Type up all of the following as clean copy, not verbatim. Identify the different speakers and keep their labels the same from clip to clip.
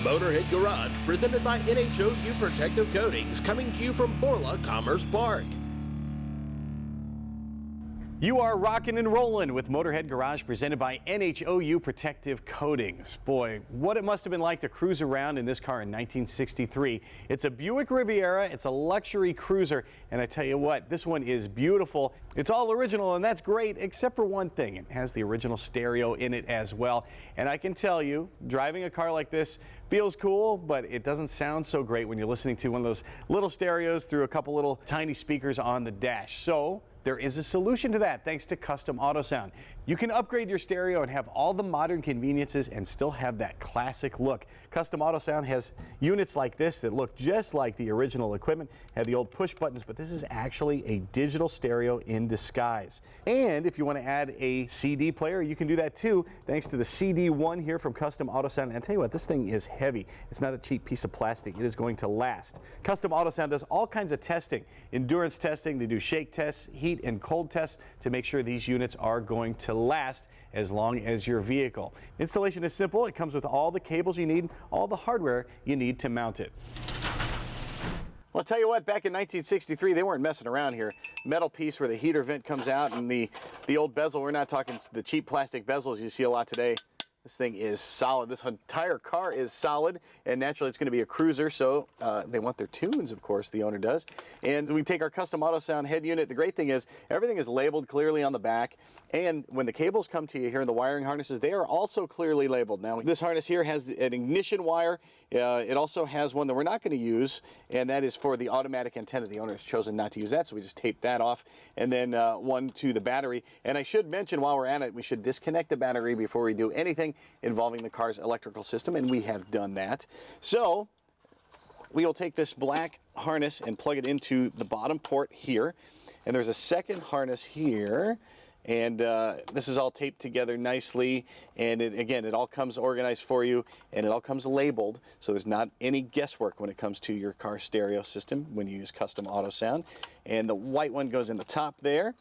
Speaker 1: Motorhead Garage, presented by NHOU Protective Coatings, coming to you from Borla Commerce Park.
Speaker 2: You are rocking and rolling with Motorhead Garage, presented by NHOU Protective Coatings. Boy, what it must have been like to cruise around in this car in 1963. It's a Buick Riviera. It's a luxury cruiser, and I tell you what, this one is beautiful. It's all original, and that's great, except for one thing. It has the original stereo in it as well. And I can tell you, driving a car like this feels cool, but it doesn't sound so great when you're listening to one of those little stereos through a couple little tiny speakers on the dash. So there is a solution to that thanks to Custom Autosound. You can upgrade your stereo and have all the modern conveniences and still have that classic look. Custom Autosound has units like this that look just like the original equipment, have the old push buttons, but this is actually a digital stereo in disguise. And if you want to add a CD player, you can do that too, thanks to the CD1 here from Custom Autosound. And I tell you what, this thing is heavy. It's not a cheap piece of plastic. It is going to last. Custom Autosound does all kinds of testing, endurance testing. They do shake tests, heat and cold tests to make sure these units are going to last as long as your vehicle. Installation is simple. It comes with all the cables you need, all the hardware you need to mount it. Well, I'll tell you what, back in 1963, they weren't messing around here. Metal piece where the heater vent comes out and the old bezel. We're not talking the cheap plastic bezels you see a lot today. This thing is solid. This entire car is solid, and naturally it's going to be a cruiser, so they want their tunes, of course, the owner does. And we take our Custom Autosound head unit. The great thing is everything is labeled clearly on the back, and when the cables come to you here in the wiring harnesses, they are also clearly labeled. Now, this harness here has an ignition wire. It also has one that we're not going to use, and that is for the automatic antenna. The owner has chosen not to use that, so we just tape that off, and then one to the battery. And I should mention while we're at it, we should disconnect the battery before we do anything involving the car's electrical system, and we have done that. So we will take this black harness and plug it into the bottom port here, and there's a second harness here, and this is all taped together nicely, and again, it all comes organized for you, and it all comes labeled, so there's not any guesswork when it comes to your car stereo system when you use Custom Autosound. And the white one goes in the top there.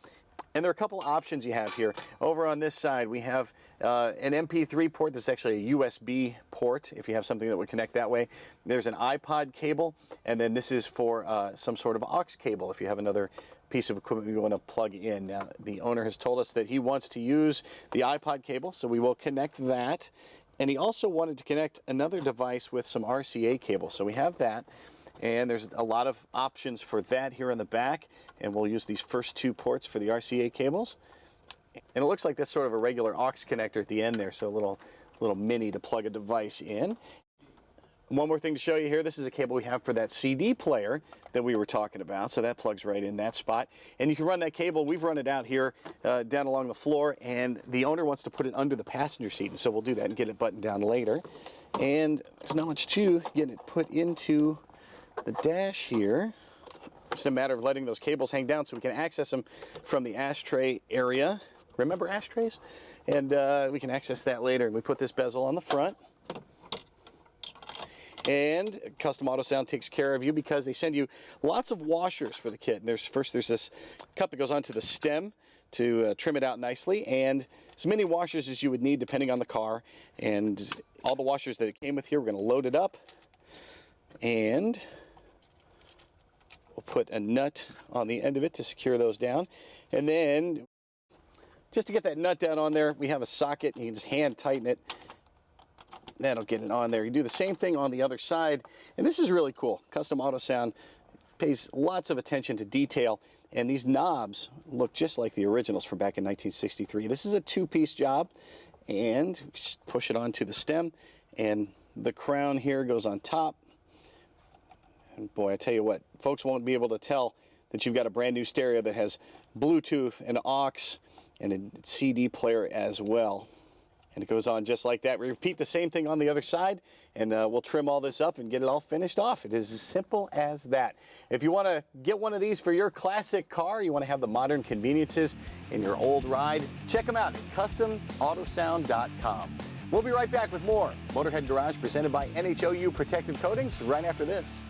Speaker 2: And there are a couple options you have here. Over on this side, we have an MP3 port. This is actually a USB port if you have something that would connect that way. There's an iPod cable, and then this is for some sort of aux cable if you have another piece of equipment you want to plug in. Now, the owner has told us that he wants to use the iPod cable, so we will connect that. And he also wanted to connect another device with some RCA cable, so we have that. And there's a lot of options for that here in the back, and we'll use these first two ports for the RCA cables. And it looks like that's sort of a regular aux connector at the end there, so a little mini to plug a device in. One more thing to show you here, this is a cable we have for that CD player that we were talking about, so that plugs right in that spot. And you can run that cable, we've run it out here down along the floor, and the owner wants to put it under the passenger seat, so we'll do that and get it buttoned down later. And there's not much to getting it put into the dash here. It's a matter of letting those cables hang down so we can access them from the ashtray area. Remember ashtrays? And we can access that later. And we put this bezel on the front. And Custom Autosound takes care of you because they send you lots of washers for the kit. And there's this cup that goes onto the stem to trim it out nicely, and as many washers as you would need depending on the car. And all the washers that it came with here, we're going to load it up. And we'll put a nut on the end of it to secure those down. And then, just to get that nut down on there, we have a socket. You can just hand tighten it. That'll get it on there. You do the same thing on the other side. And this is really cool. Custom Autosound pays lots of attention to detail. And these knobs look just like the originals from back in 1963. This is a two-piece job. And just push it onto the stem. And the crown here goes on top. And boy, I tell you what, folks won't be able to tell that you've got a brand new stereo that has Bluetooth and aux and a CD player as well. And it goes on just like that. We repeat the same thing on the other side, and we'll trim all this up and get it all finished off. It is as simple as that. If you want to get one of these for your classic car, you want to have the modern conveniences in your old ride, check them out at CustomAutosound.com. We'll be right back with more Motorhead Garage presented by NHOU Protective Coatings right after this.